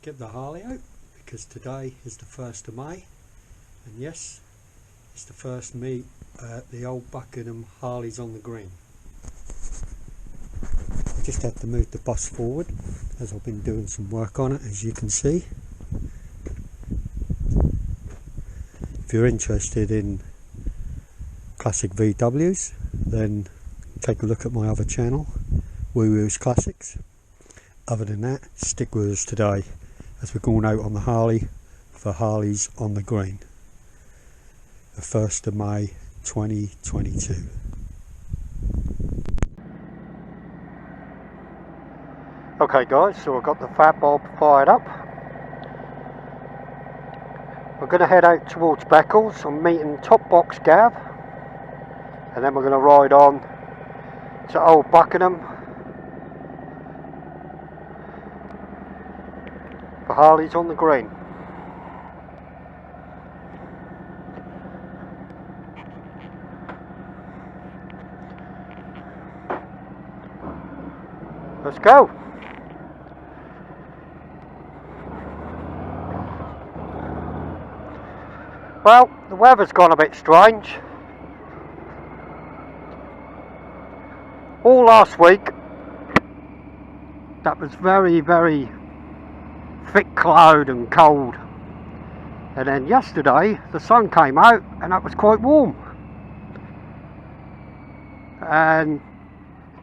get the Harley out because today is the 1st of May, and yes, it's the first meet at the old Buckingham Harleys on the green. I just had to move the bus forward as I've been doing some work on it, as you can see. If you're interested in classic VWs, then take a look at my other channel, Woo Woo's Classics. Other than that, stick with us today as we're going out on the Harley for Harleys on the green, the 1st of May 2022. Okay guys, so I've got the fat bulb fired up. We're going to head out towards Beccles. I'm meeting Top Box Gav, and then we're going to ride on to Old Buckingham for Harleys on the green. Let's go. Well, the weather's gone a bit strange. All last week, that was very, very thick cloud and cold. And then yesterday, the sun came out and that was quite warm. And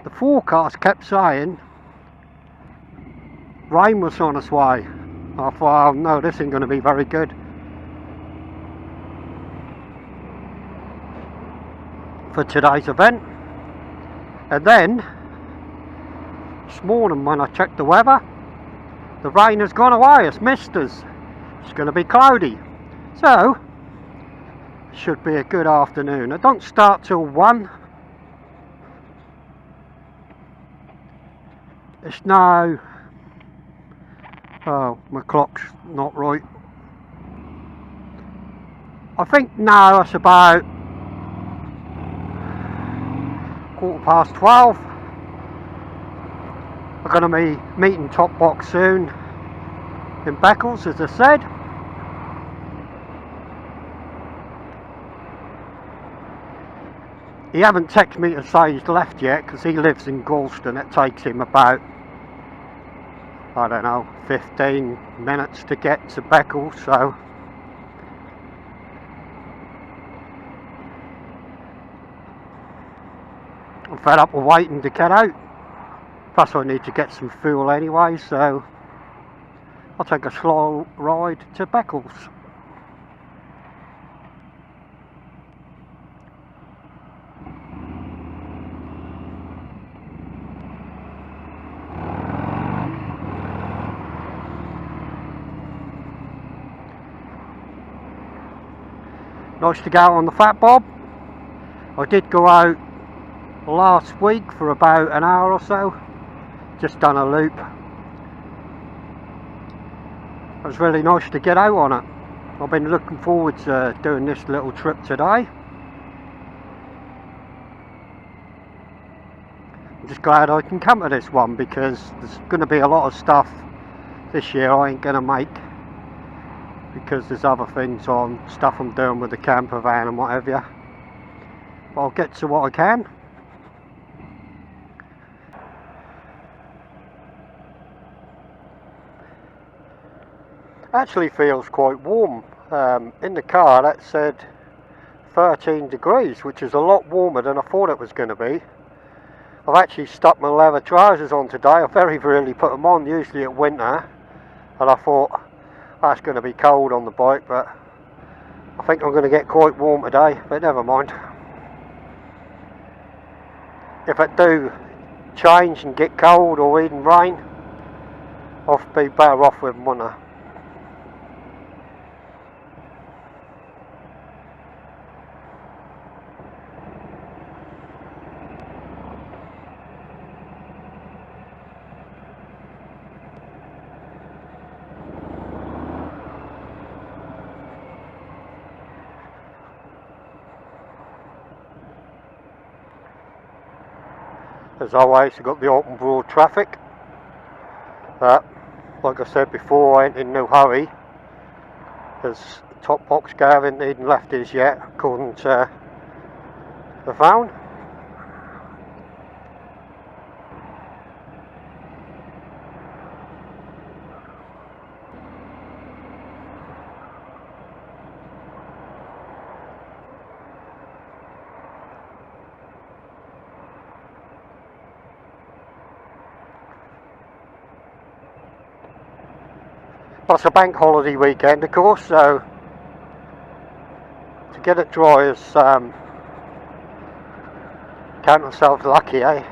the forecast kept saying rain was on its way. I thought, oh no, this ain't going to be very good. For today's event. And then this morning when I checked the weather, the rain has gone away. It's misters. It's going to be cloudy, so should be a good afternoon. It don't start till 1. It's now, oh, my clock's not right. I think now it's about 12:15. We're going to be meeting Top Box soon in Beccles, as I said. He haven't texted me to say he's left yet because he lives in Galston. It takes him about, I don't know, 15 minutes to get to Beccles, so I'm fed up with waiting to get out. Plus I need to get some fuel anyway, so I'll take a slow ride to Beccles. Nice to go out on the fat bob. I did go out last week for about an hour or so, just done a loop. It was really nice to get out on it. I've been looking forward to doing this little trip today. I'm just glad I can come to this one because there's going to be a lot of stuff this year I ain't going to make because there's other things on, stuff I'm doing with the camper van and what have you. But I'll get to what I can. Actually feels quite warm. In the car that said 13 degrees, which is a lot warmer than I thought it was going to be. I've actually stuck my leather trousers on today. I very rarely put them on, usually at winter, and I thought that's going to be cold on the bike, but I think I'm going to get quite warm today, but never mind. If it do change and get cold or even rain, I'll be better off with them, wouldn't I? As always, you've got the open broad traffic. like I said before, I ain't in no hurry, as Top Box Gavin ain't left his yet, according to the phone. Well, it's a bank holiday weekend, of course, so to get it dry is count themselves lucky, eh?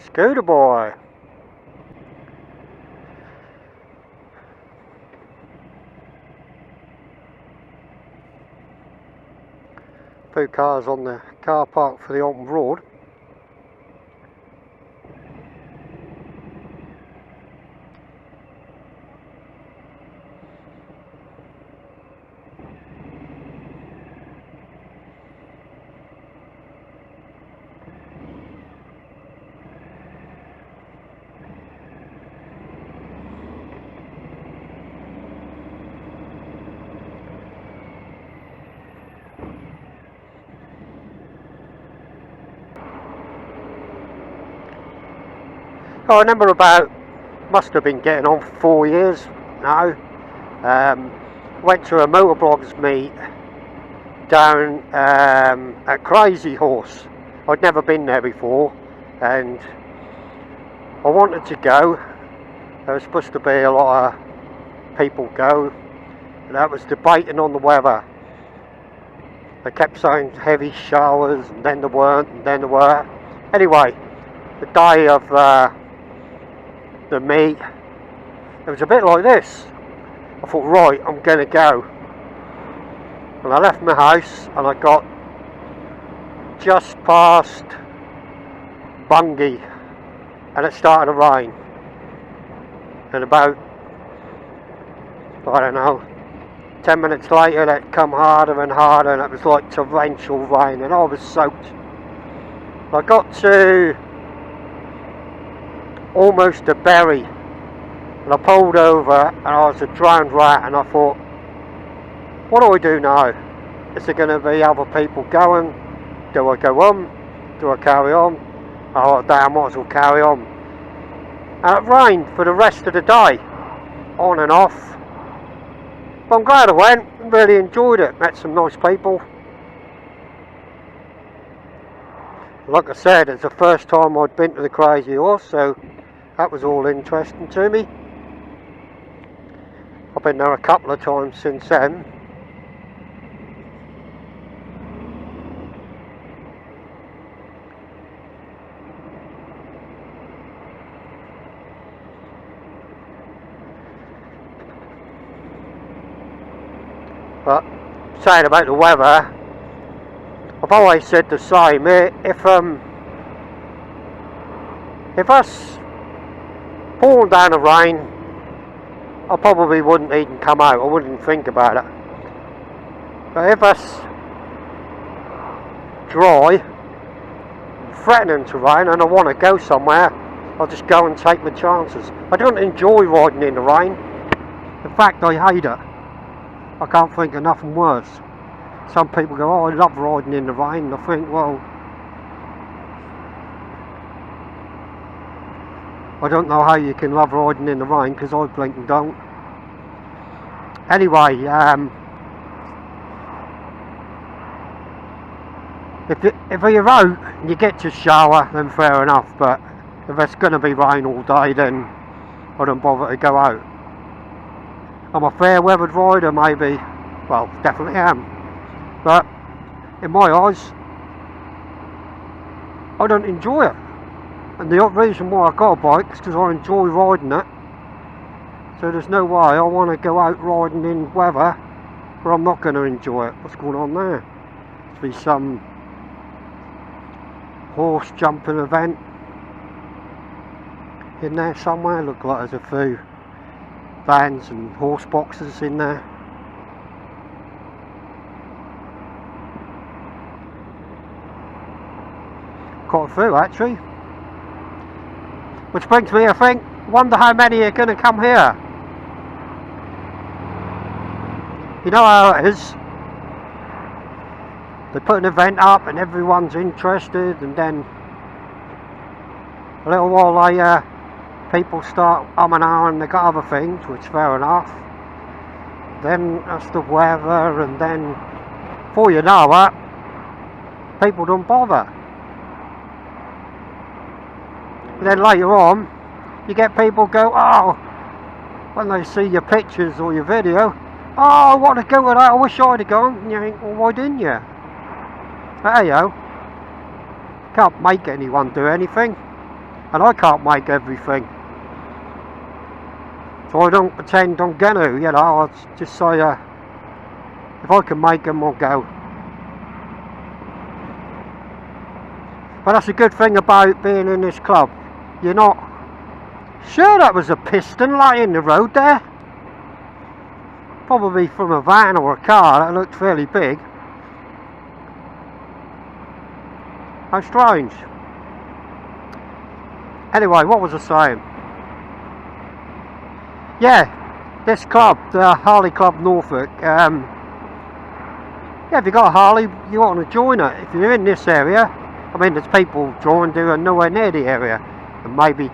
Scooter boy. Few cars on the car park for the open road. Oh, I remember must have been getting on for 4 years now. Went to a motorblogs meet down at Crazy Horse. I'd never been there before, and I wanted to go. There was supposed to be a lot of people go, and that was debating on the weather. They kept saying heavy showers, and then there weren't, and then there were. Anyway, the day of the meet, it was a bit like this. I thought, right, I'm gonna go. And I left my house and I got just past Bungay and it started to rain. And about, I don't know, 10 minutes later it come harder and harder, and it was like torrential rain, and I was soaked. I got to almost a berry, and I pulled over and I was a drowned rat, and I thought, what do I do now? Is there going to be other people going? Do I go on? Do I carry on? Oh damn, I might as well carry on. And it rained for the rest of the day, on and off. But I'm glad I went, really enjoyed it, met some nice people. Like I said, it's the first time I'd been to the Crazy Horse, so that was all interesting to me. I've been there a couple of times since then. But saying about the weather, I've always said the same. If us pouring down the rain, I probably wouldn't even come out. I wouldn't think about it. But if us dry, threatening to rain, and I want to go somewhere, I'll just go and take my chances. I don't enjoy riding in the rain. In fact, I hate it. I can't think of nothing worse. Some people go, oh, I love riding in the rain. And I think, well, I don't know how you can love riding in the rain, because I blinking don't. Anyway, if you're out and you get to shower, then fair enough. But if it's going to be rain all day, then I don't bother to go out. I'm a fair weathered rider, maybe. Well, definitely am. But in my eyes, I don't enjoy it. And the reason why I got a bike is because I enjoy riding it. So there's no way I want to go out riding in weather where I'm not going to enjoy it. What's going on there? Must be some horse jumping event in there somewhere. Look like there's a few vans and horse boxes in there. Quite a few actually. Which brings me, I think, wonder how many are going to come here. You know how it is. They put an event up and everyone's interested, and then a little while later people start and ahhing, they got other things, which fair enough. Then that's the weather, and then before you know it, people don't bother. And then later on you get people go, oh, when they see your pictures or your video, oh, I want to go to that, I wish I'd have gone. And you think, well, why didn't you? But hey yo, can't make anyone do anything, and I can't make everything. So I don't pretend I'm gonna, you know, I'll just say, if I can make them, I'll go. But that's a good thing about being in this club. You're not sure that was a piston lying in the road there. Probably from a van or a car that looked fairly big. How strange. Anyway, what was I saying? Yeah, this club, the Harley Club Norfolk. Yeah, if you got a Harley, you want to join it. If you're in this area, I mean, there's people join who are nowhere near the area, and maybe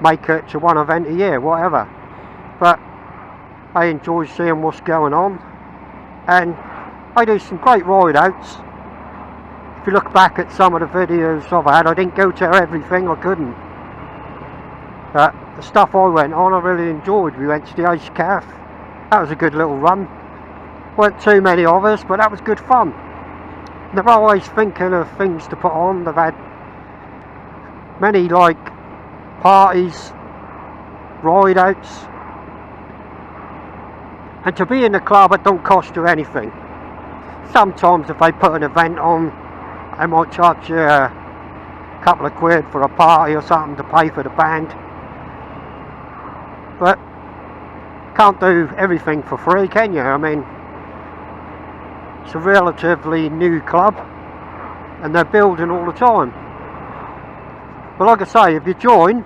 make it to one event a year, whatever. But I enjoy seeing what's going on, and I do some great ride outs. If you look back at some of the videos I've had, I didn't go to everything, I couldn't. But the stuff I went on, I really enjoyed. We went to the Ice Calf. That was a good little run. Weren't too many of us, but that was good fun. They're always thinking of things to put on. They've had many like parties, ride outs. And to be in the club, it don't cost you anything. Sometimes if they put an event on, they might charge you a couple of quid for a party or something to pay for the band. But can't do everything for free, can you? I mean, it's a relatively new club and they're building all the time. But like I say, if you join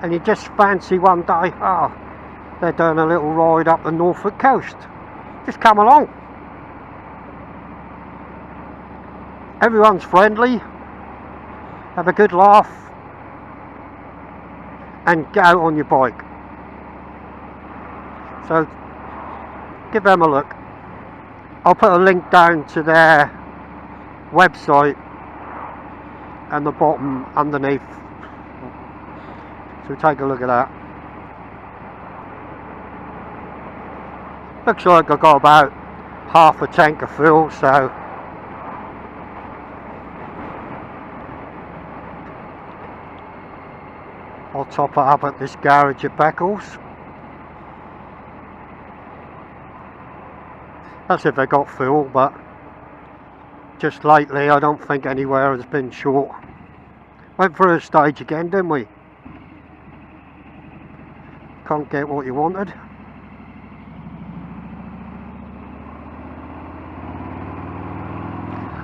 and you just fancy one day, oh, they're doing a little ride up the Norfolk coast, just come along. Everyone's friendly, have a good laugh, and get out on your bike. So give them a look. I'll put a link down to their website and the bottom underneath, so take a look at that. Looks like I've got about half a tank of fuel, so I'll top it up at this garage at Beccles. That's if they got fuel, but just lately I don't think anywhere has been short. Went through a stage again, didn't we? Can't get what you wanted.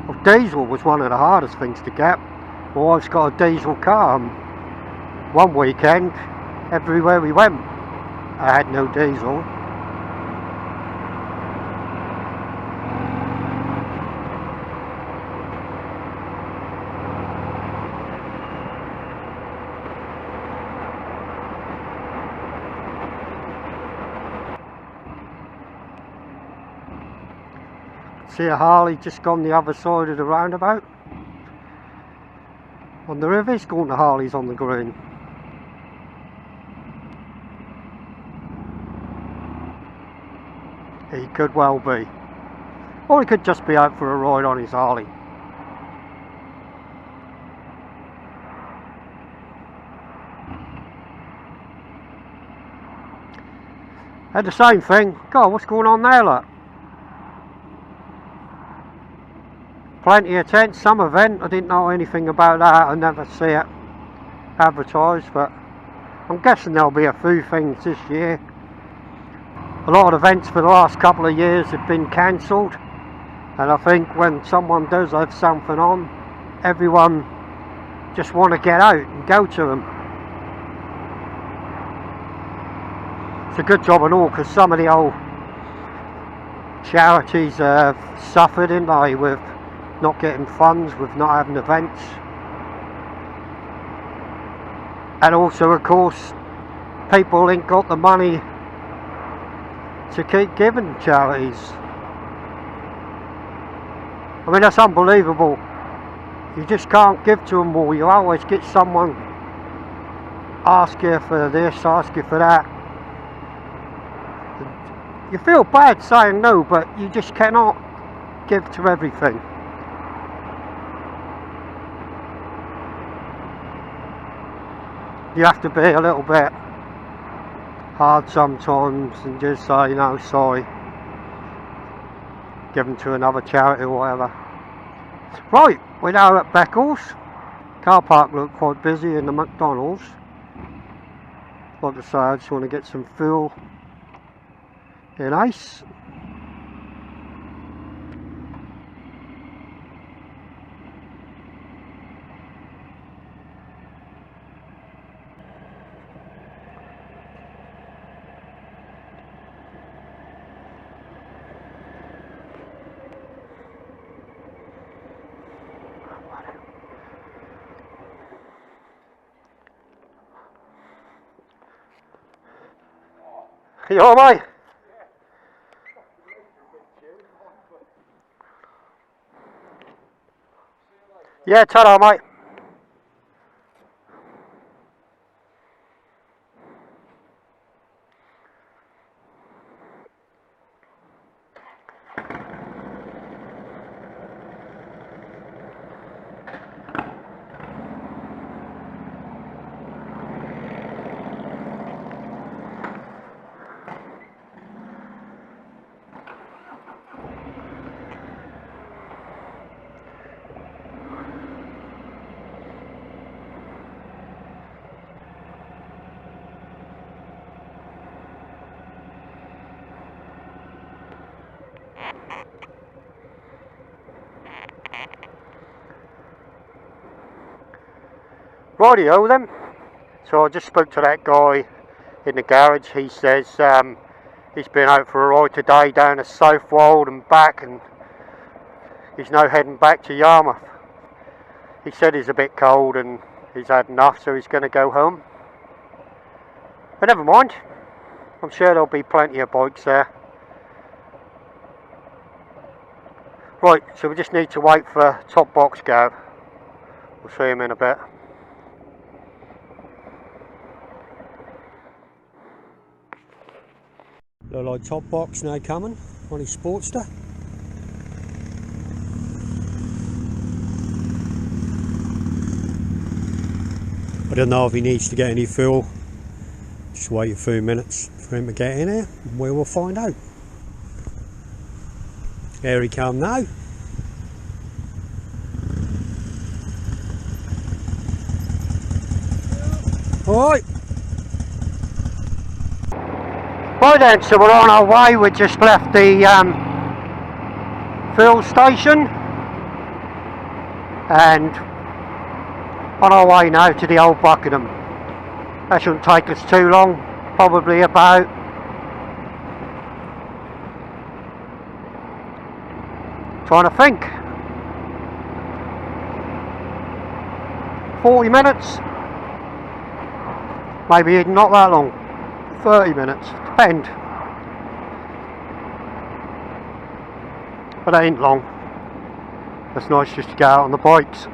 Well, diesel was one of the hardest things to get. My wife's got a diesel car. One weekend, everywhere we went, I had no diesel. See a Harley just gone the other side of the roundabout. Wonder if it's going to Harleys on the green. He could well be. Or he could just be out for a ride on his Harley. Had the same thing. God, what's going on there, look? Plenty of tents, some event. I didn't know anything about that. I never see it advertised, but I'm guessing there'll be a few things this year. A lot of events for the last couple of years have been cancelled, and I think when someone does have something on, everyone just want to get out and go to them. It's a good job and all, because some of the old charities have suffered, in they, with not getting funds, with not having events, and also of course people ain't got the money to keep giving charities. I mean, that's unbelievable. You just can't give to them all. You always get someone ask you for this, ask you for that. You feel bad saying no, but you just cannot give to everything. You have to be a little bit hard sometimes and just say, no, sorry, give them to another charity or whatever. Right, we're now at Beccles. Car park looked quite busy in the McDonald's. Like I say, I just want to get some fuel in ice. You alright, mate? Yeah, ta-ra, mate. Rightio then. So I just spoke to that guy in the garage. He says he's been out for a ride today down to Southwold and back, and he's now heading back to Yarmouth. He said he's a bit cold and he's had enough, so he's going to go home. But never mind, I'm sure there'll be plenty of bikes there. Right, so we just need to wait for Top Box Gav. We'll see him in a bit. Look like Top Box now coming on his Sportster. I don't know if he needs to get any fuel. Just wait a few minutes for him to get in here and we will find out. Here he comes now. Alright. Right then, so we're on our way. We just left the fuel station and on our way now to the old Buckingham. That shouldn't take us too long, probably about trying to think 40 minutes, maybe even not that long, 30 minutes, depend, but it ain't long. It's nice just to go out on the bikes.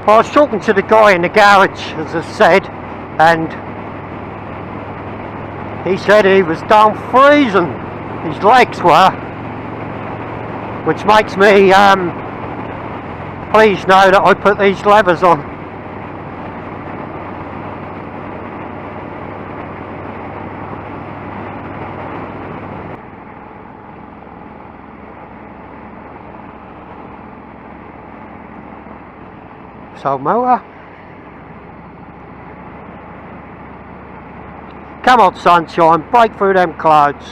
I was talking to the guy in the garage, as I said, and he said he was down freezing, his legs were, which makes me pleased now that I put these levers on. So motor, come on sunshine, break through them clouds.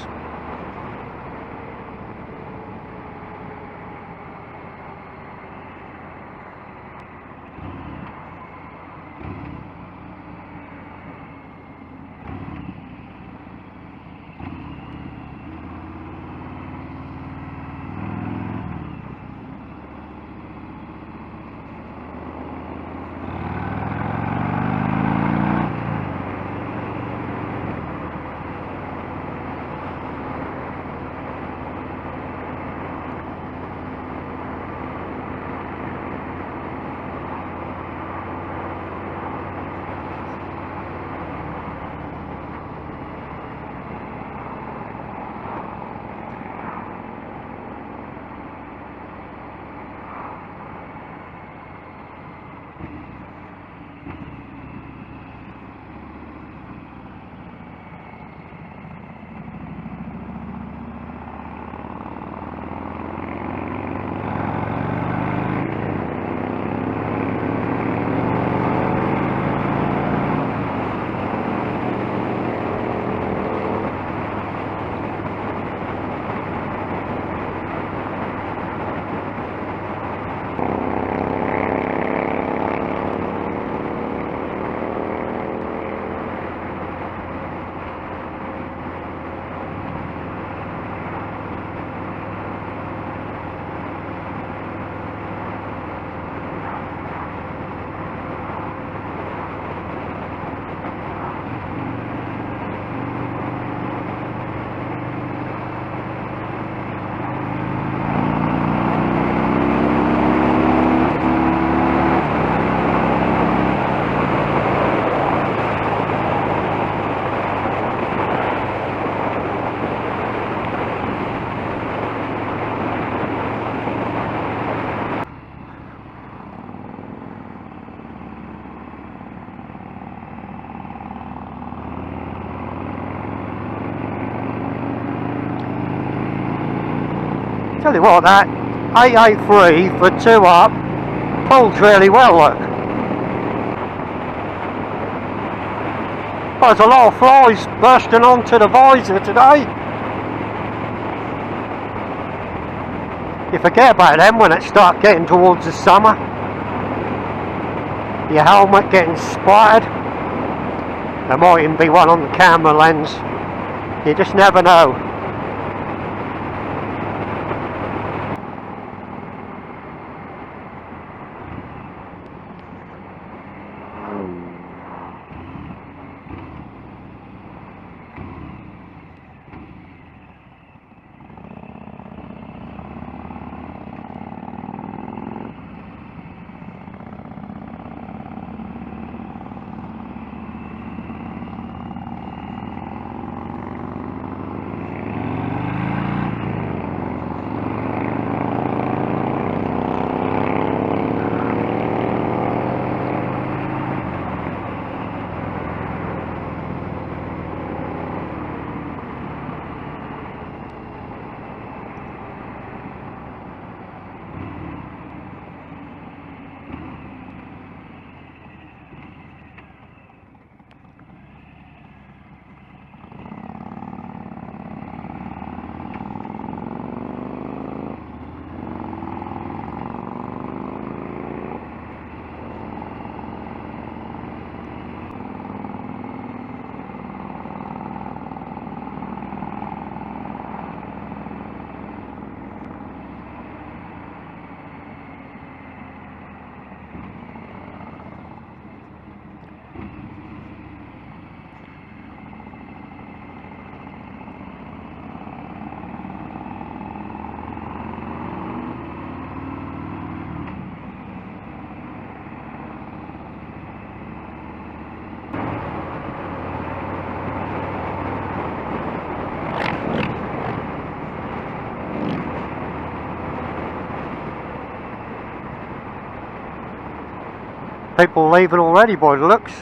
Tell you what, that 883 for 2 up pulls really well, look. There's a lot of flies bursting onto the visor today. You forget about them when it starts getting towards the summer. Your helmet getting splattered. There might even be one on the camera lens. You just never know. People leaving already by the looks.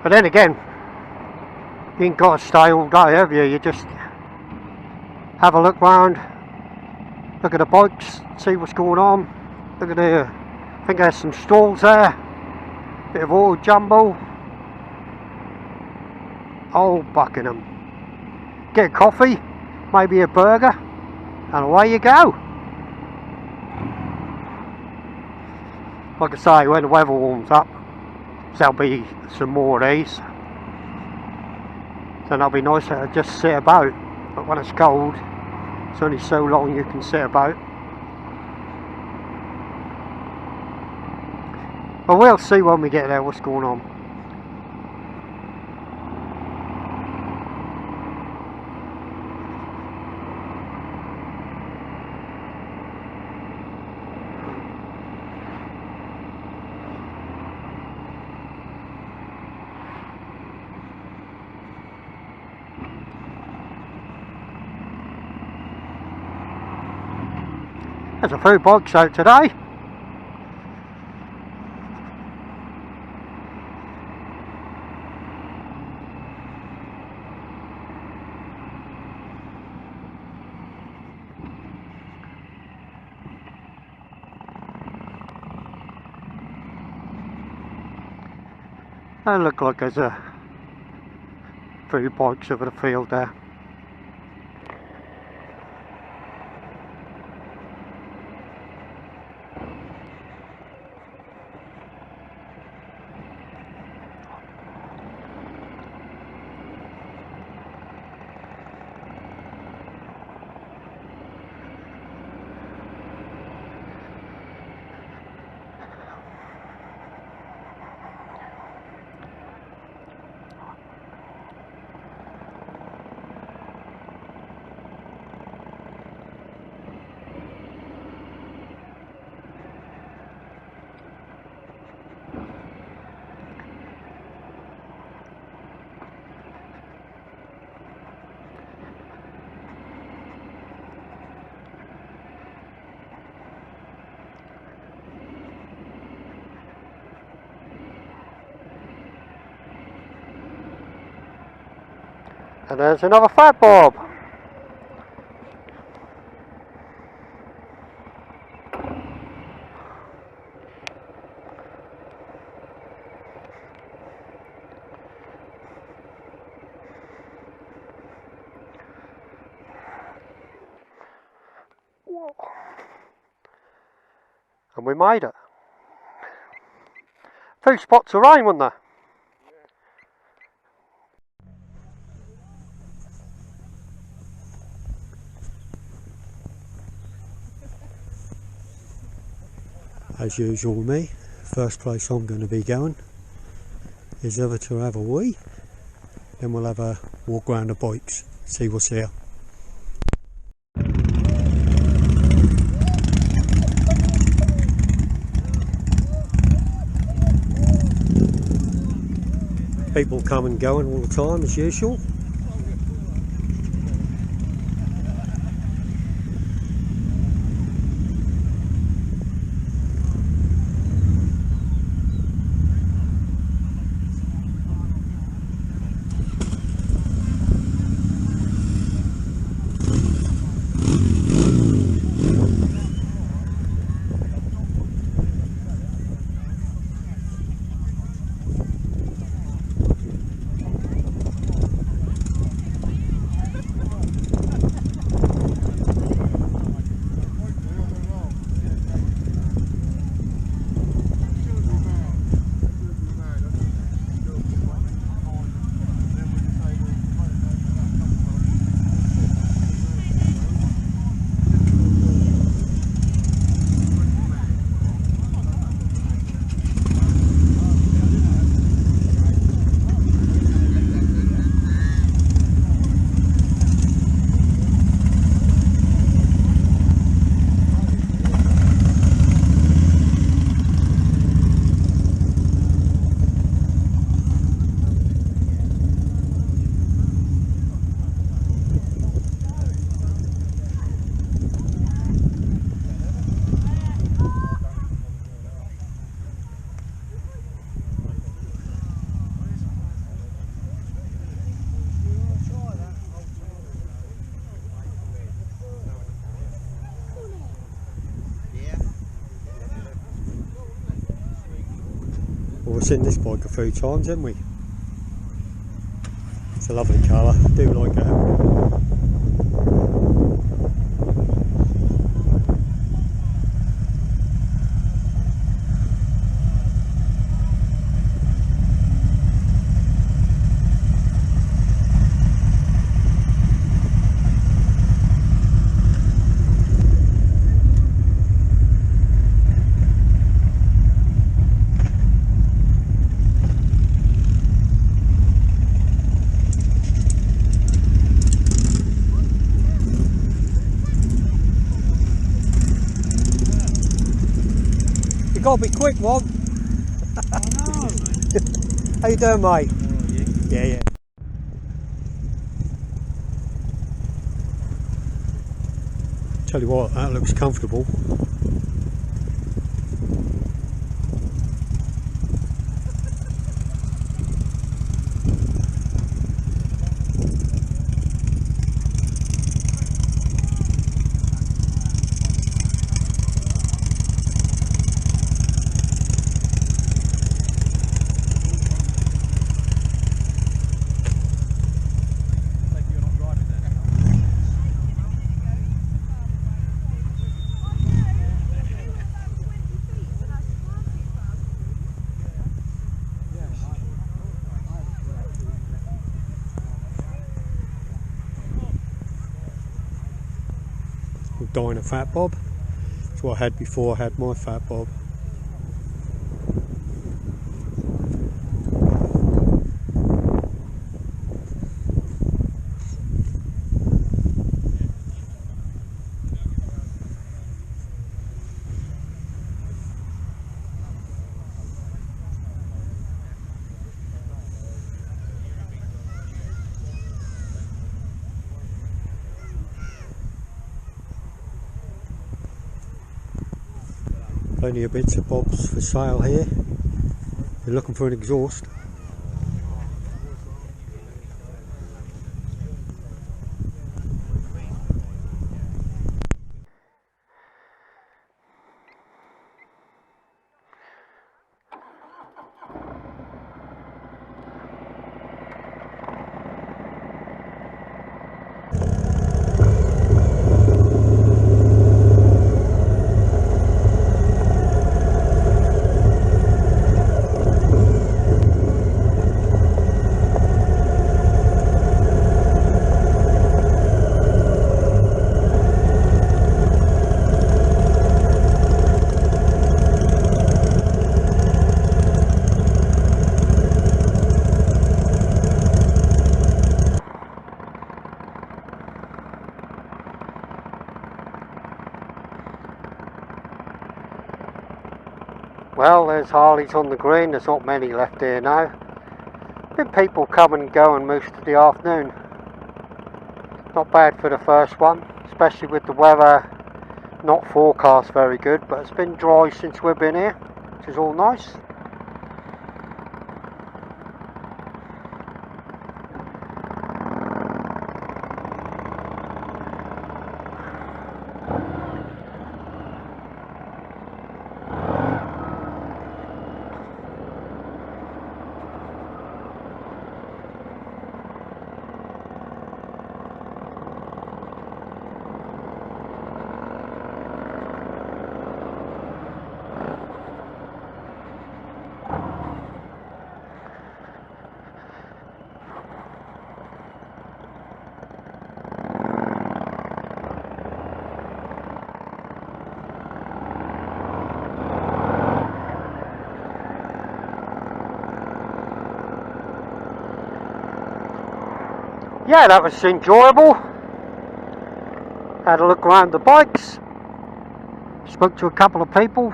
But then again, you ain't got to stay all day, have you? You just have a look round, look at the bikes, see what's going on. Look at the, I think there's some stalls there, bit of oil jumble. Old Buckingham. Get a coffee, maybe a burger, and away you go. Like I say, when the weather warms up, there'll be some more of these. Then that'll be nice to just sit about. But when it's cold, it's only so long you can sit about. But we'll see when we get there what's going on. There's a few bikes out today. They look like there's a few bikes over the field there. And there's another fat bob. And we made it. A few spots of rain, wasn't there? As usual with me, first place I'm going to be going is either to have a wee, then we'll have a walk around the bikes, see what's here. People come and going all the time as usual. Well, we've seen this bike a few times, haven't we? It's a lovely colour, I do like it. Gotta be quick, Rob. How you doing, mate? Yeah. Tell you what, that looks comfortable. Dying a fat bob. That's what I had before I had my fat bob. Plenty of bits of bobs for sale here. You're looking for an exhaust. Well, there's Harleys on the green. There's not many left here now. Been people coming and going most of the afternoon. Not bad for the first one, especially with the weather not forecast very good, but it's been dry since we've been here, which is all nice. Yeah, that was enjoyable. Had a look around the bikes, spoke to a couple of people,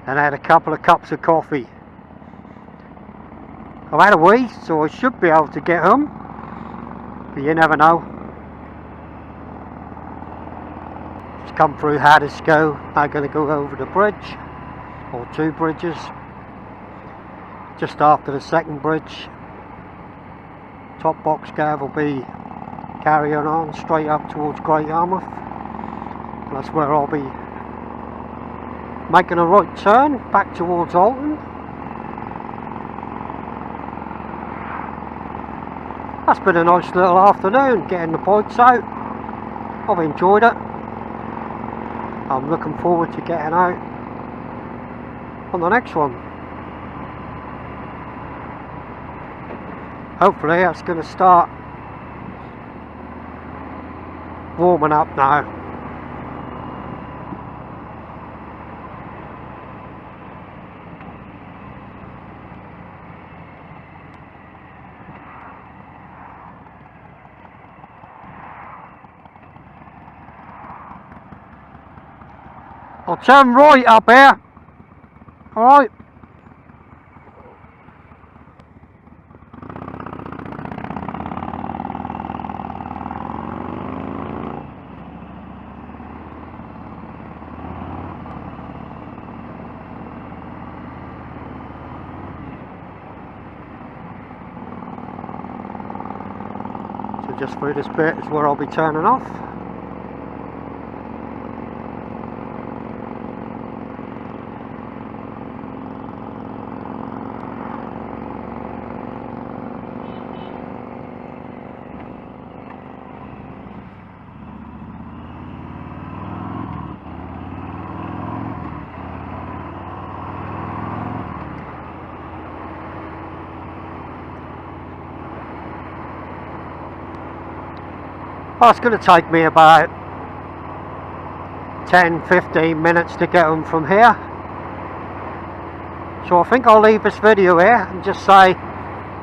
and had a couple of cups of coffee. I've had a wee, so I should be able to get home, but you never know. Just come through Harleys. Now going to go over the bridge, or two bridges, just after the second bridge. Top box cave will be carrying on straight up towards Great Yarmouth. That's where I'll be making a right turn back towards Alton. That's been a nice little afternoon, getting the bikes out. I've enjoyed it. I'm looking forward to getting out on the next one. Hopefully that's going to start warming up now. I'll turn right up here. Alright. So just through this bit is where I'll be turning off. Well, it's going to take me about 10-15 minutes to get them from here. So I think I'll leave this video here and just say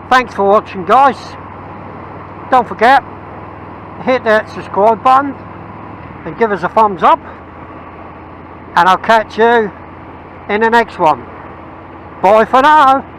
thanks for watching, guys. Don't forget, hit that subscribe button and give us a thumbs up. And I'll catch you in the next one. Bye for now.